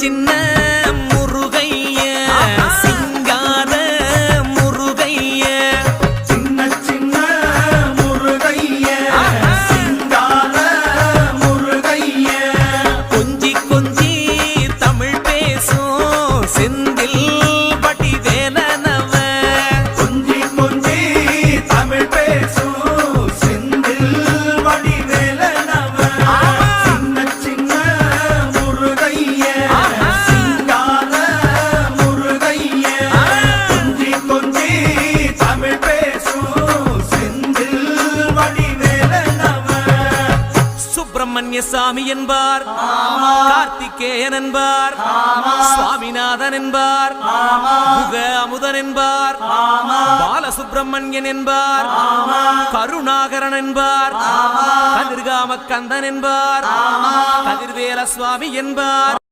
சின்ன முருகைய சிங்கார முருகைய சின்ன சின்ன முருகைய சிங்கார முருகைய கொஞ்சி கொஞ்சி தமிழ் பேசும் செந்தில் வடிவேலனவ கொஞ்சி கொஞ்சி தமிழ் பேசும் செந்தில் வடிவேலனவ சின்ன சின்ன முருகைய சிங்கார முருகைய கொஞ்சி கொஞ்சி தமிழ் பேசும் செந்தில் வடிவேலனவ சுப்பிரமணிய சாமி என்பார், கார்த்திகேயன் என்பார், சுவாமிநாதன் என்பார், முக அமுதன் என்பார், பாலசுப்பிரமணியன் என்பார், கருணாகரன் என்பார், கதிர்காம கந்தன் என்பார், கதிர்வேல சுவாமி என்பார்.